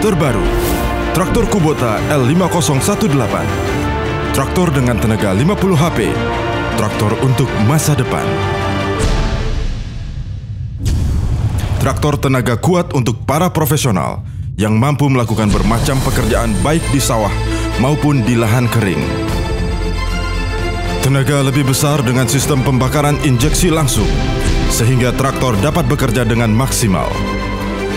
terbaru, traktor Kubota L5018. Traktor dengan tenaga 50 HP, traktor untuk masa depan. Traktor tenaga kuat untuk para profesional yang mampu melakukan bermacam pekerjaan baik di sawah maupun di lahan kering. Tenaga lebih besar dengan sistem pembakaran injeksi langsung, sehingga traktor dapat bekerja dengan maksimal.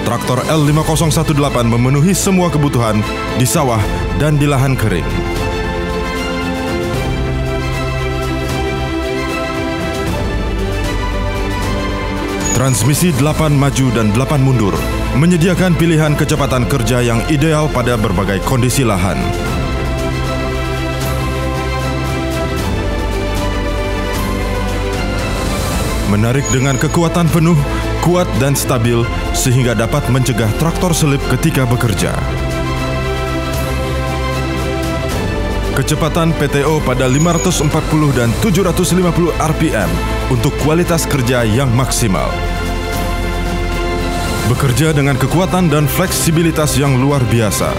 Traktor L5018 memenuhi semua kebutuhan di sawah dan di lahan kering. Transmisi 8 maju dan 8 mundur menyediakan pilihan kecepatan kerja yang ideal pada berbagai kondisi lahan. Menarik dengan kekuatan penuh, kuat dan stabil sehingga dapat mencegah traktor selip ketika bekerja. Kecepatan PTO pada 540 dan 750 RPM untuk kualitas kerja yang maksimal. Bekerja dengan kekuatan dan fleksibilitas yang luar biasa.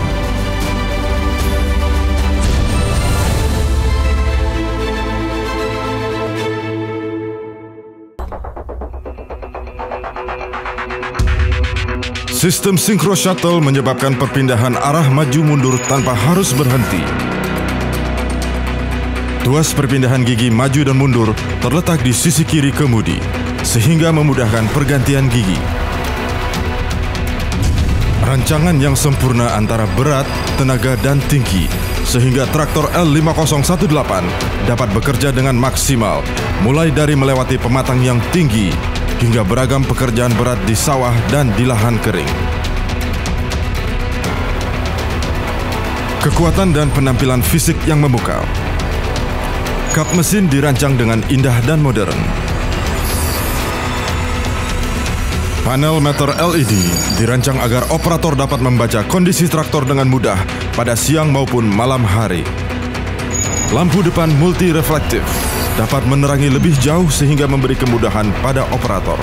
Sistem Synchro Shuttle menyebabkan perpindahan arah maju mundur tanpa harus berhenti. Tuas perpindahan gigi maju dan mundur terletak di sisi kiri kemudi, sehingga memudahkan pergantian gigi. Rancangan yang sempurna antara berat, tenaga, dan tinggi, sehingga traktor L5018 dapat bekerja dengan maksimal, mulai dari melewati pematang yang tinggi, hingga beragam pekerjaan berat di sawah dan di lahan kering. Kekuatan dan penampilan fisik yang memukau. Kap mesin dirancang dengan indah dan modern. Panel meter LED dirancang agar operator dapat membaca kondisi traktor dengan mudah pada siang maupun malam hari. Lampu depan multi reflektif dapat menerangi lebih jauh sehingga memberi kemudahan pada operator.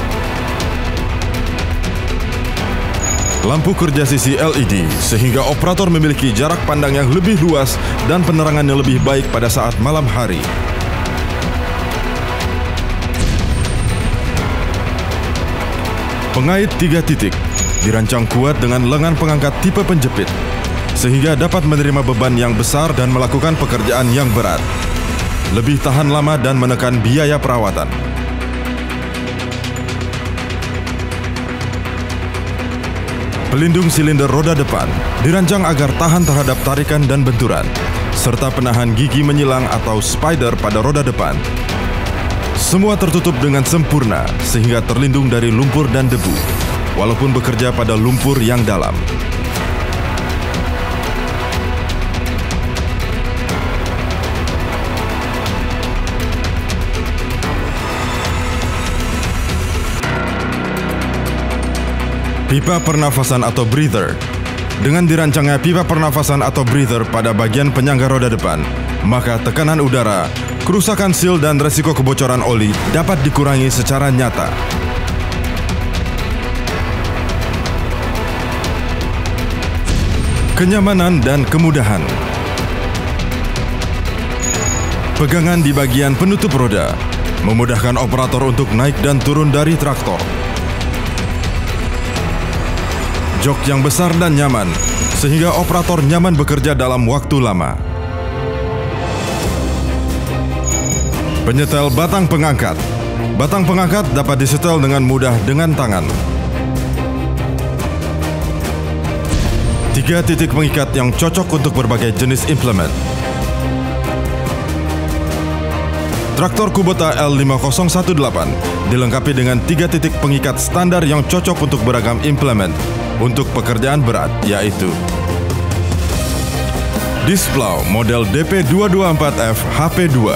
Lampu kerja sisi LED sehingga operator memiliki jarak pandang yang lebih luas dan penerangan yang lebih baik pada saat malam hari. Pengait 3 titik dirancang kuat dengan lengan pengangkat tipe penjepit, sehingga dapat menerima beban yang besar dan melakukan pekerjaan yang berat. Lebih tahan lama dan menekan biaya perawatan. Pelindung silinder roda depan dirancang agar tahan terhadap tarikan dan benturan, serta penahan gigi menyilang atau spider pada roda depan. Semua tertutup dengan sempurna sehingga terlindung dari lumpur dan debu, walaupun bekerja pada lumpur yang dalam. Pipa pernafasan atau breather. Dengan dirancangnya pipa pernafasan atau breather pada bagian penyangga roda depan, maka tekanan udara, kerusakan sil dan resiko kebocoran oli dapat dikurangi secara nyata. Kenyamanan dan kemudahan. Pegangan di bagian penutup roda memudahkan operator untuk naik dan turun dari traktor. Jok yang besar dan nyaman, sehingga operator nyaman bekerja dalam waktu lama. Penyetel batang pengangkat. Batang pengangkat dapat disetel dengan mudah dengan tangan. 3 titik pengikat yang cocok untuk berbagai jenis implemen. Traktor Kubota L5018 dilengkapi dengan 3 titik pengikat standar yang cocok untuk beragam implemen untuk pekerjaan berat, yaitu Disc Plow model DP224F HP2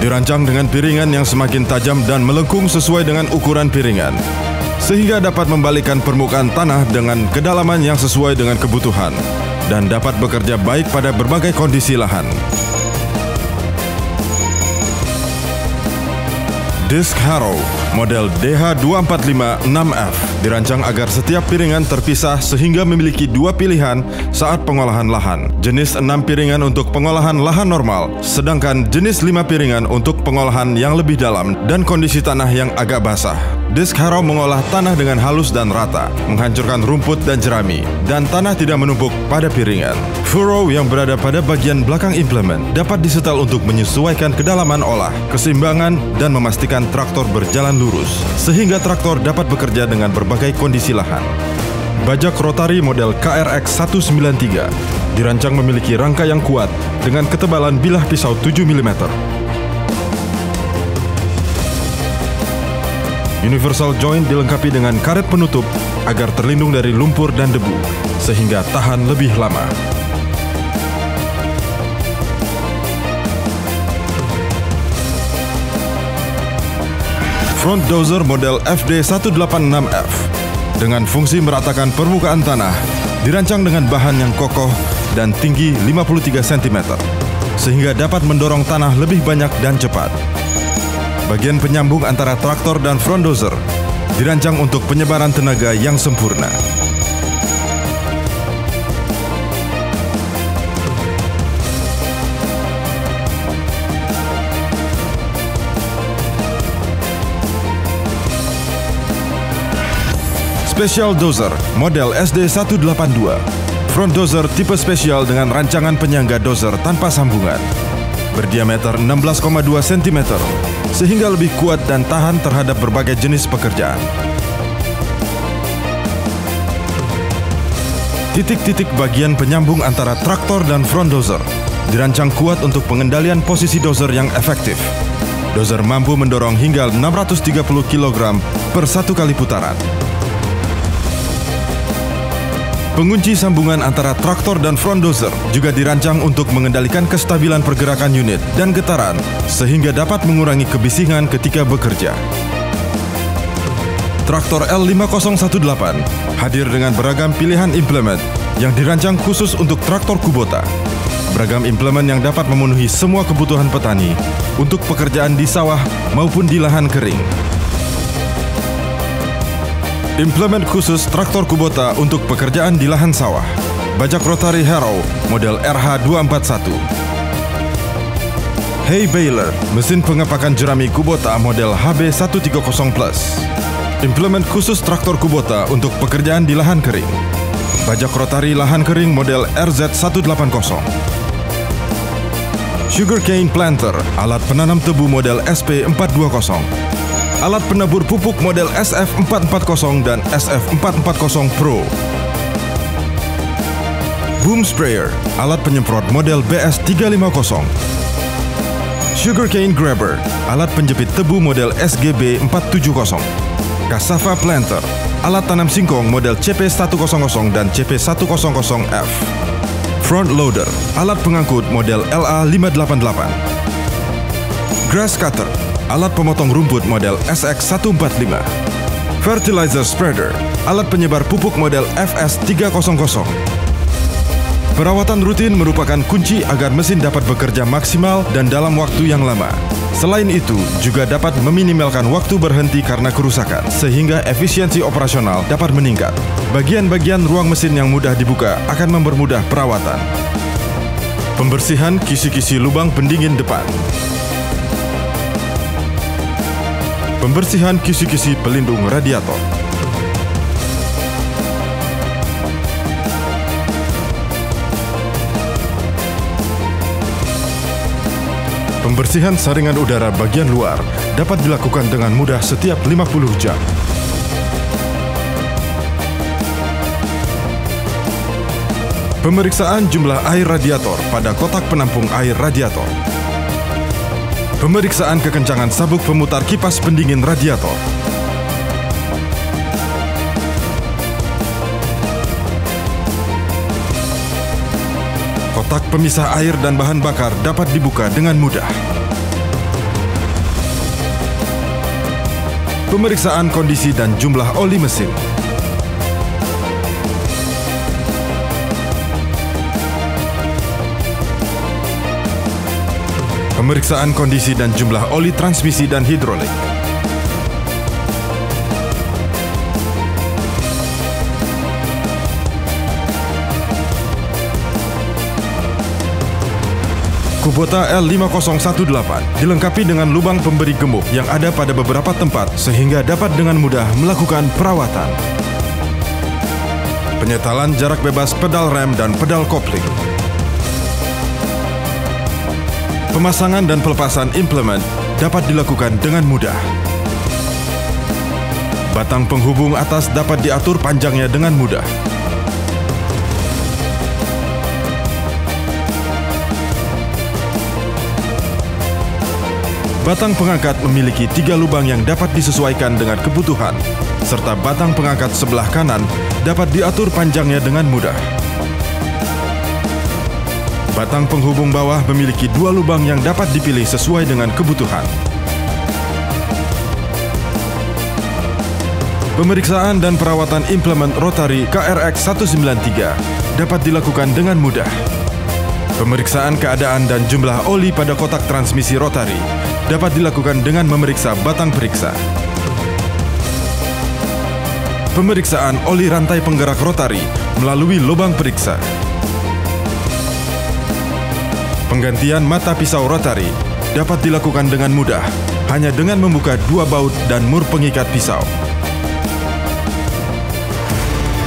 dirancang dengan piringan yang semakin tajam dan melengkung sesuai dengan ukuran piringan, sehingga dapat membalikkan permukaan tanah dengan kedalaman yang sesuai dengan kebutuhan dan dapat bekerja baik pada berbagai kondisi lahan. Disk Harrow model DH245-6F dirancang agar setiap piringan terpisah sehingga memiliki dua pilihan saat pengolahan lahan. Jenis 6 piringan untuk pengolahan lahan normal, sedangkan jenis 5 piringan untuk pengolahan yang lebih dalam dan kondisi tanah yang agak basah. Disk Harrow mengolah tanah dengan halus dan rata, menghancurkan rumput dan jerami, dan tanah tidak menumpuk pada piringan. Furrow yang berada pada bagian belakang implemen dapat disetel untuk menyesuaikan kedalaman olah, keseimbangan, dan memastikan traktor berjalan lurus, sehingga traktor dapat bekerja dengan berbagai kondisi lahan. Bajak rotari model KRX 193 dirancang memiliki rangka yang kuat dengan ketebalan bilah pisau 7 mm. Universal joint dilengkapi dengan karet penutup agar terlindung dari lumpur dan debu, sehingga tahan lebih lama. Front dozer model FD186F dengan fungsi meratakan permukaan tanah dirancang dengan bahan yang kokoh dan tinggi 53 cm, sehingga dapat mendorong tanah lebih banyak dan cepat. Bagian penyambung antara traktor dan front dozer dirancang untuk penyebaran tenaga yang sempurna. Special dozer model SD182, front dozer tipe spesial dengan rancangan penyangga dozer tanpa sambungan, berdiameter 16,2 cm, sehingga lebih kuat dan tahan terhadap berbagai jenis pekerjaan. Titik-titik bagian penyambung antara traktor dan front dozer dirancang kuat untuk pengendalian posisi dozer yang efektif. Dozer mampu mendorong hingga 630 kg per satu kali putaran. Pengunci sambungan antara traktor dan front dozer juga dirancang untuk mengendalikan kestabilan pergerakan unit dan getaran sehingga dapat mengurangi kebisingan ketika bekerja. Traktor L5018 hadir dengan beragam pilihan implemen yang dirancang khusus untuk traktor Kubota. Beragam implemen yang dapat memenuhi semua kebutuhan petani untuk pekerjaan di sawah maupun di lahan kering. Implemen khusus traktor Kubota untuk pekerjaan di lahan sawah. Bajak rotari Harrow model RH241. Hay baler, mesin pengepakan jerami Kubota model HB130 Plus. Implemen khusus traktor Kubota untuk pekerjaan di lahan kering. Bajak rotari lahan kering model RZ180. Sugarcane planter, alat penanam tebu model SP420. Alat penabur pupuk model SF440 dan SF440 Pro. Boom sprayer, alat penyemprot model BS350. Sugarcane grabber, alat penjepit tebu model SGB470. Cassava planter, alat tanam singkong model CP100 dan CP100F. Front loader, alat pengangkut model LA588. Grass cutter, alat pemotong rumput model SX145. Fertilizer spreader, alat penyebar pupuk model FS300. Perawatan rutin merupakan kunci agar mesin dapat bekerja maksimal dan dalam waktu yang lama. Selain itu, juga dapat meminimalkan waktu berhenti karena kerusakan, sehingga efisiensi operasional dapat meningkat. Bagian-bagian ruang mesin yang mudah dibuka akan mempermudah perawatan. Pembersihan kisi-kisi lubang pendingin depan. Pembersihan kisi-kisi pelindung radiator. Pembersihan saringan udara bagian luar dapat dilakukan dengan mudah setiap 50 jam. Pemeriksaan jumlah air radiator pada kotak penampung air radiator. Pemeriksaan kekencangan sabuk pemutar kipas pendingin radiator. Kotak pemisah air dan bahan bakar dapat dibuka dengan mudah. Pemeriksaan kondisi dan jumlah oli mesin. Pemeriksaan kondisi dan jumlah oli transmisi dan hidrolik. Kubota L5018 dilengkapi dengan lubang pemberi gemuk yang ada pada beberapa tempat sehingga dapat dengan mudah melakukan perawatan. Penyetalan jarak bebas pedal rem dan pedal kopling. Pemasangan dan pelepasan implement dapat dilakukan dengan mudah. Batang penghubung atas dapat diatur panjangnya dengan mudah. Batang pengangkat memiliki 3 lubang yang dapat disesuaikan dengan kebutuhan, serta batang pengangkat sebelah kanan dapat diatur panjangnya dengan mudah. Batang penghubung bawah memiliki 2 lubang yang dapat dipilih sesuai dengan kebutuhan. Pemeriksaan dan perawatan implement rotari KRX 193 dapat dilakukan dengan mudah. Pemeriksaan keadaan dan jumlah oli pada kotak transmisi rotari dapat dilakukan dengan memeriksa batang periksa. Pemeriksaan oli rantai penggerak rotari melalui lubang periksa. Penggantian mata pisau rotari dapat dilakukan dengan mudah, hanya dengan membuka 2 baut dan mur pengikat pisau.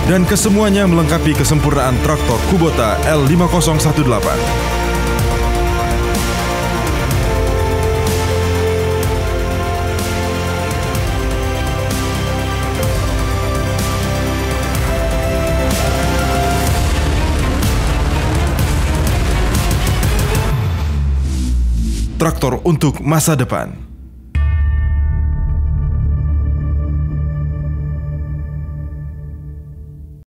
Dan kesemuanya melengkapi kesempurnaan traktor Kubota L5018. Traktor untuk masa depan.